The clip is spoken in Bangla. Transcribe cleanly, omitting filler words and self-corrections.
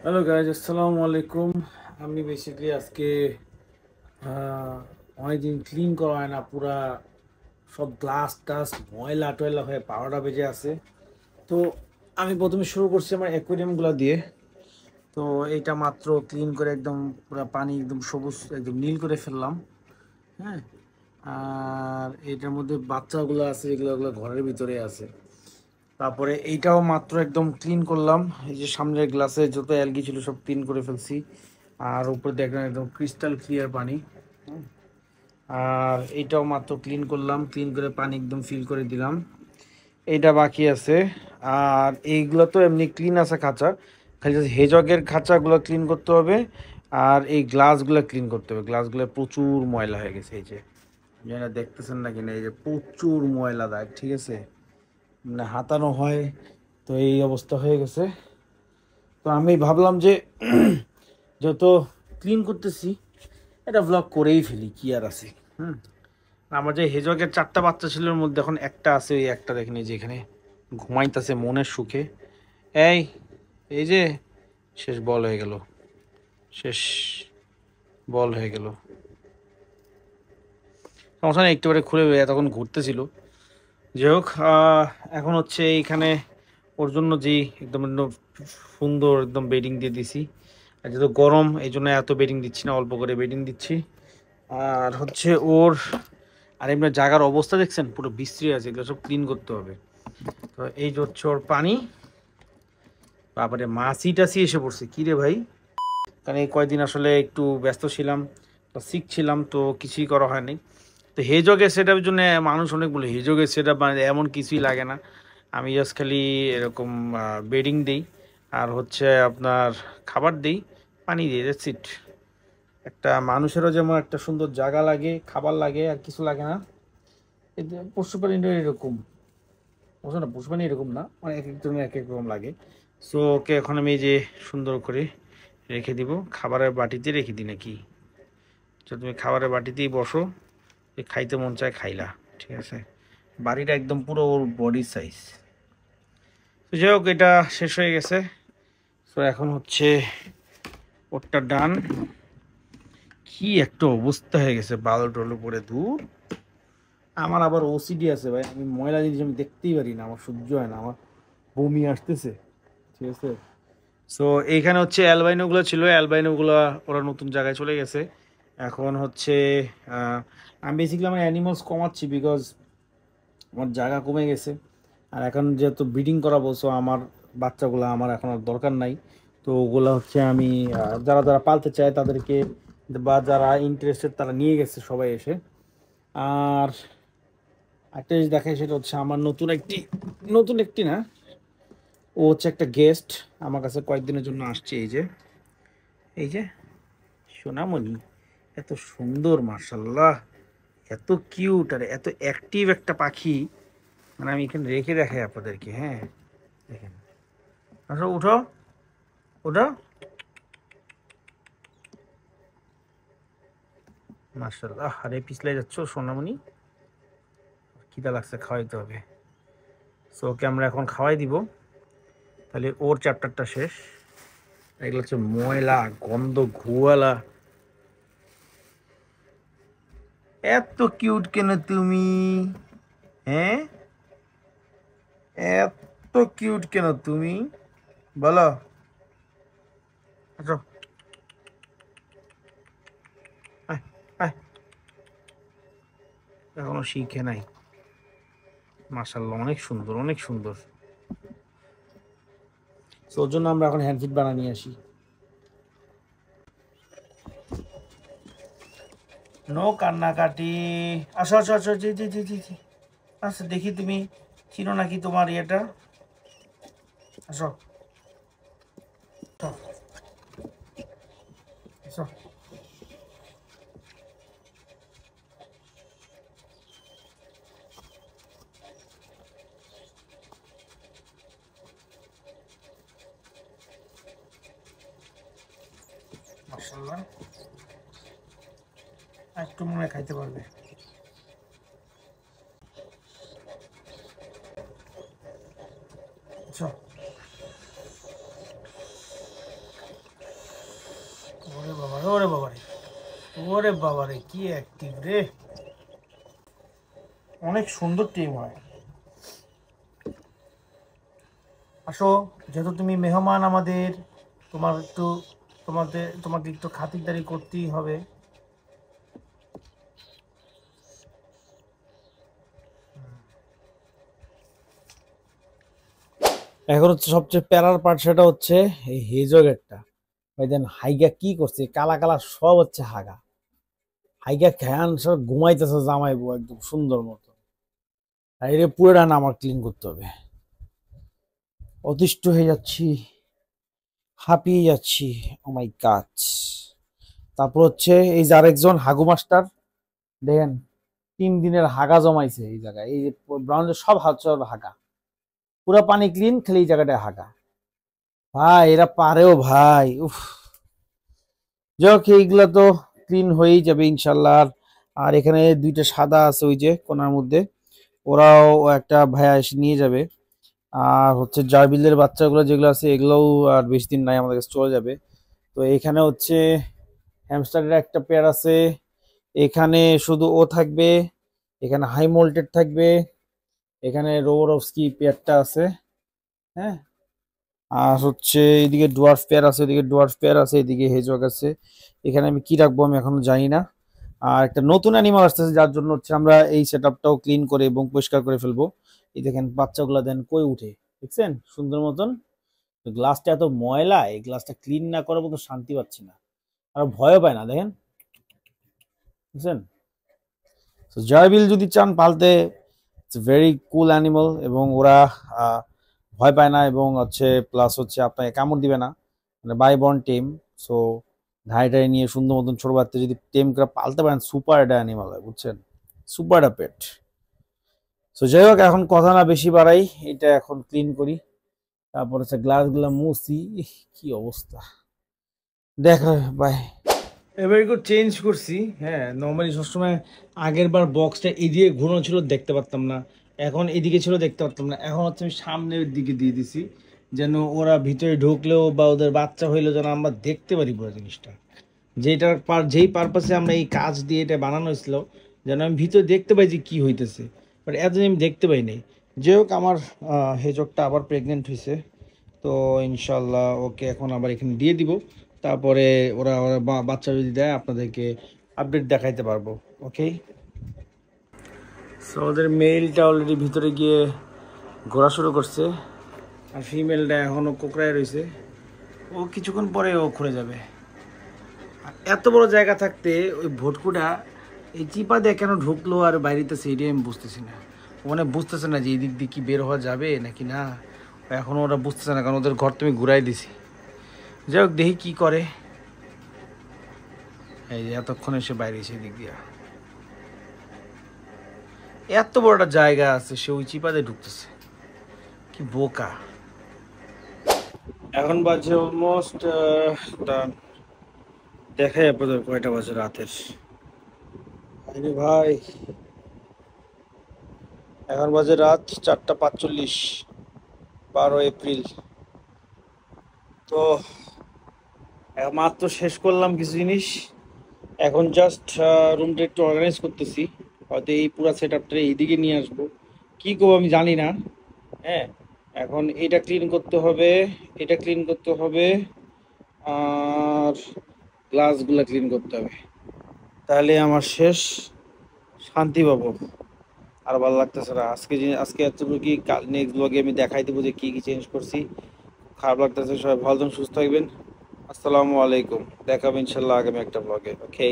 হ্যালো গাইজ, আসসালামু আলাইকুম। আমি বেসিক্যালি আজকে অনেকদিন ক্লিন করা হয় না, পুরা সব গ্লাস টাস ময়লা টয়লা হয়ে পাওয়াটা বেজে আছে। তো আমি প্রথমে শুরু করছি আমার অ্যাকোয়ারিয়ামগুলো দিয়ে। তো এইটা মাত্র ক্লিন করে একদম পুরা পানি একদম সবুজ একদম নীল করে ফেললাম। হ্যাঁ, আর এটার মধ্যে বাচ্চাগুলো আছে, এগুলো ঘরের ভিতরে আছে। তারপরে এইটাও মাত্র একদম ক্লিন করলাম। এই যে সামনের গ্লাসে যত অ্যালগি ছিল সব ক্লিন করে ফেলছি। আর উপরে দেখলাম একদম ক্রিস্টাল ক্লিয়ার পানি। আর এইটাও মাত্র ক্লিন করলাম, ক্লিন করে পানি একদম ফিল করে দিলাম। এইটা বাকি আছে। আর এইগুলো তো এমনি ক্লিন আছে খাঁচা, খালি হেজগের খাঁচাগুলো ক্লিন করতে হবে। আর এই গ্লাসগুলো ক্লিন করতে হবে, গ্লাসগুলো প্রচুর ময়লা হয়ে গেছে। এই যে যেটা দেখতেছেন না কিনা, এই যে প্রচুর ময়লা দাগ, ঠিক আছে, মানে হাতানো হয়, তো এই অবস্থা হয়ে গেছে। তো আমি ভাবলাম যে যত ক্লিন করতেছি এটা ব্লগ করেই ফেলি, কি আর আছে। হুম, আমার যে হেজকের 4টা বাচ্চা ছিল এর মধ্যে এখন একটা আছে, ওই একটা দেখেনি যেখানে ঘুমাইতেছে মনের সুখে। এই এই যে শেষ বল হয়ে গেল, শেষ বল হয়ে গেল। সমস্যা নেই, একটুবারে খুলে তখন ঘুরতেছিল। যাই হোক, এখন হচ্ছে এইখানে ওর জন্য যে একদম একদম সুন্দর একদম বেডিং দিয়ে দিছি। আর যেহেতু গরম এই জন্য এত বেডিং দিচ্ছি না, অল্প করে বেডিং দিচ্ছি। আর হচ্ছে ওর আর এমনি জায়গার অবস্থা দেখছেন, পুরো বিশ্রী আছে, এগুলো সব ক্লিন করতে হবে। তো এই যে হচ্ছে ওর পানি। তারপরে মাছি টাছি এসে পড়ছে, কী রে ভাই, কারণ এই কয়দিন আসলে একটু ব্যস্ত ছিলাম, তো সিক ছিলাম, তো কিছুই করা হয়নি। তো হেজকের সেটআপের জন্য মানুষ অনেক বলে হেজকের সেটআপ মানে এমন কিছুই লাগে না। আমি জাস্ট খালি এরকম বেডিং দিই, আর হচ্ছে আপনার খাবার দিই, পানি দিই, দ্যাটস ইট। একটা মানুষেরও যেমন একটা সুন্দর জায়গা লাগে, খাবার লাগে, আর কিছু লাগে না। এতে পশু প্রাণীর এরকম, বুঝো না, পশু প্রাণী এরকম না, মানে এক একজনের এক এক রকম লাগে। সো ওকে এখন আমি এই যে সুন্দর করে রেখে দিব, খাবারের বাটিতে রেখে দিই নাকি। তো তুমি খাবারের বাটিতেই বসো, খাইতে মন চায় খাইলা, ঠিক আছে। বাড়িটা একদম পুরো ওর বডি সাইজ। তো যাই হোক, এটা শেষ হয়ে গেছে। তো এখন হচ্ছে ওরটা ডান। কি একটা অবস্থা হয়ে গেছে, বালু টলু পরে, দূর। আমার আবার ওসিডি আছে ভাই, আমি ময়লা জিনিস আমি দেখতেই পারি না, আমার সহ্য হয় না, আমার বমি আসতেছে, ঠিক আছে। সো এইখানে হচ্ছে অ্যালবাইনোগুলো ছিল, অ্যালবাইনোগুলো ওরা নতুন জায়গায় চলে গেছে। এখন হচ্ছে আমি বেসিক্যালি আমার অ্যানিমালস কমাচ্ছি, বিকজ আমার জায়গা কমে গেছে। আর এখন যেহেতু ব্রিডিং করা বলছো, আমার বাচ্চাগুলো আমার এখন আর দরকার নাই। তো ওগুলো হচ্ছে আমি যারা যারা পালতে চায় তাদেরকে, বা যারা ইন্টারেস্টেড তারা নিয়ে গেছে সবাই এসে। আর একটা জিনিস দেখাই, সেটা হচ্ছে আমার নতুন একটি না, ও হচ্ছে একটা গেস্ট আমার কাছে কয়েকদিনের জন্য আসছে। এই যে সোনামণি, এত সুন্দর, মার্শাল্লাহ, এত কিউট আর এত অ্যাক্টিভ একটা পাখি। মানে আমি এখানে রেখে দেখাই আপনাদেরকে। হ্যাঁ, দেখেন, আসো, উঠো, উঠো, মার্শাল্লাহ। আরে পিছলে যাচ্ছ সোনামণি, খিদা লাগছে, খাওয়াইতে হবে। সো ওকে আমরা এখন খাওয়াই দিব, তাহলে ওর চ্যাপ্টারটা শেষ। এগুলো হচ্ছে ময়লা গন্ধ ঘুয়ালা। এত কিউট কেন তুমি? হ্যাঁ, এত কিউট কেন তুমি, বলো। আচ্ছা, আয়, আয়। এখনো শিখে নাই, মাশাআল্লাহ, অনেক সুন্দর, অনেক সুন্দর। তো ওর জন্য আমরা এখন হ্যান্ডফিট বানিয়ে নিয়ে আসি। নো কান্নাকাটি। আসো আসো আসো, জি জি জি জি জি। আচ্ছা, দেখি তুমি চিনো নাকি তোমার ইয়েটা। আসো, আসো, আসো। মাশাআল্লাহ, একটু মনে হয় খাইতে পারবে। আচ্ছা, ওরে বাবারে, ওরে বাবারে, কি অ্যাক্টিভ রে, অনেক সুন্দর টিম হয়। আসো, যেহেতু তুমি মেহমান আমাদের, তোমাকে একটু খাতিরদারি করতেই হবে। এখন হচ্ছে সবচেয়ে প্যারার পার্ট, সেটা হচ্ছে এই হেজগেটটা। ভাই দেন হাইগা কি করছে, কালা কালা সব হচ্ছে হাগা। হাইগা খ্যান সব ঘুমাইতেছে জামাইবু একদম সুন্দর মতো। আর এটা পুরোটা না আমার ক্লিন করতে হবে। অতিষ্ঠ হয়ে যাচ্ছি, হাঁপিয়ে যাচ্ছি। ও মাই গড। তারপর হচ্ছে এই যে আরেকজন হাগু মাস্টার, দেখেন 3 দিনের হাগা জমাইছে এই জায়গায়। এই যে ব্রাউন সব হাত হাগা, পুরো পানি ক্লিন, খালি এই জায়গাটায় হাগা। ভাই এরা পারেও ভাই, উফ। যাক এইগুলা তো ক্লিন হয়েই যাবে ইনশাল্লাহ। আর এখানে 2টা সাদা আছে ওই যে কোনার মধ্যে, ওরাও একটা ভাইয়া এসে নিয়ে যাবে। আর হচ্ছে জারবিলের বাচ্চাগুলো যেগুলো আছে এগুলোও আর বেশি দিন নাই, আমাদের কাছে চলে যাবে। তো এখানে হচ্ছে হ্যামস্টারের একটা পেয়ার আছে, এখানে শুধু ও থাকবে, এখানে হাই মোল্টেড থাকবে, এখানে রোবরস্কি পেয়ারটা আছে, হ্যাঁ। আর হচ্ছে এদিকে ডুয়ার্ফ পেয়ার আছে, এদিকে ডুয়ার্ফ পেয়ার আছে, এদিকে হেজক আছে। এখানে আমি কি রাখবো আমি এখনো জানি না। আর একটা নতুন অ্যানিমাল আসতেছে, যার জন্য হচ্ছে আমরা এই সেটআপটাও ক্লিন করে এবং পরিষ্কার করে ফেলবো। এই দেখেন বাচ্চাগুলা দেন কই উঠে, দেখছেন সুন্দর মতন। গ্লাসটা এত ময়লা, এই গ্লাসটা ক্লিন না করার মতো শান্তি পাচ্ছি না, আর ভয়ও পায় না, দেখেন বুঝছেন। তো জারবিল যদি চান পালতে, ইটস ভেরি কুল অ্যানিমাল, এবং ওরা ভয় পায় না, এবং হচ্ছে প্লাস হচ্ছে আপনাকে কামড় দিবে না, মানে বাই বর্ন টেম। সো ধাইটাই নিয়ে সুন্দর মতন ছোট বাচ্চা যদি টেম করে পালতে পারেন, সুপার একটা অ্যানিমাল হয়, বুঝছেন, সুপার একটা পেট। সো যাই হোক, এখন কথা না বেশি বাড়াই, এটা এখন ক্লিন করি, তারপর হচ্ছে গ্লাসগুলো মুছি। কি অবস্থা, দেখা বাই। এবার একটু চেঞ্জ করছি, হ্যাঁ। নর্মালি সবসময় আগের বার বক্সটা এদিকে ঘুরানো ছিল, দেখতে পারতাম না, এখন এদিকে ছিল, দেখতে পারতাম না। এখন হচ্ছে আমি সামনের দিকে দিয়ে দিছি, যেন ওরা ভিতরে ঢুকলেও বা ওদের বাচ্চা হইলেও যেন আমরা দেখতে পারি পুরো জিনিসটা। যেই পারপাসে আমরা এই কাজ দিয়ে এটা বানানো হয়েছিল, যেন আমি ভিতরে দেখতে পাই যে কী হইতেছে, বাট এতদিন আমি দেখতে পাই নাই। যাই হোক, আমার হেজকটা আবার প্রেগনেন্ট হয়েছে, তো ইনশাল্লাহ ওকে এখন আবার এখানে দিয়ে দিব। তারপরে ওরা ওরা বাচ্চা যদি দেয় আপনাদেরকে আপডেট দেখাইতে পারবো। ওকে, সো ওদের মেলটা অলরেডি ভিতরে গিয়ে ঘোরা শুরু করছে, আর ফিমেলটা এখনও কোকড়ায় রয়েছে। ও কিছুক্ষণ পরে ও খুলে যাবে। আর এত বড় জায়গা থাকতে ওই ভটকুটা এই চিপা দিয়ে কেন ঢুকলো আর বাইরেতে, সেইটাই আমি বুঝতেছি না। মানে বুঝতেছে না যে এই দিক দিয়ে কি বের হওয়া যাবে নাকি না, এখনও ওরা বুঝতেছে না, কারণ ওদের ঘর তুমি ঘুরাই দিছি। যাই হোক, দেখি কি করে। এই যে এতক্ষণ এসে বাইরে এসে দিক দিয়া, এত বড় একটা জায়গা আছে, সে ওই চিপাতে ঢুকতেছে, কি বোকা। এখন বাজে অলমোস্ট, দেখাই আপনাদের কয়টা বাজে রাতের। আরে ভাই, এখন বাজে রাত 4টা 45, 12 এপ্রিল। তো মাত্র শেষ করলাম কিছু জিনিস, এখন জাস্ট রুমটা একটু অর্গানাইজ করতেছি। হয়তো এই পুরো সেট আপটা এইদিকে নিয়ে আসবো, কি করবো আমি জানি না। হ্যাঁ, এখন এটা ক্লিন করতে হবে, এটা ক্লিন করতে হবে, আর গ্লাসগুলো ক্লিন করতে হবে, তাহলে আমার শেষ, শান্তি পাবো। আর ভালো লাগতেছে না আজকে এতটুকু কি, নেক্সট ব্লগে আমি দেখাই দেবো যে কি কি চেঞ্জ করছি। খারাপ লাগতেছে, সবাই ভালো থাকুন, সুস্থ থাকবেন। আসসালামু আলাইকুম, দেখা হবে ইনশাল্লাহ আগামী একটা ব্লগে। ওকে।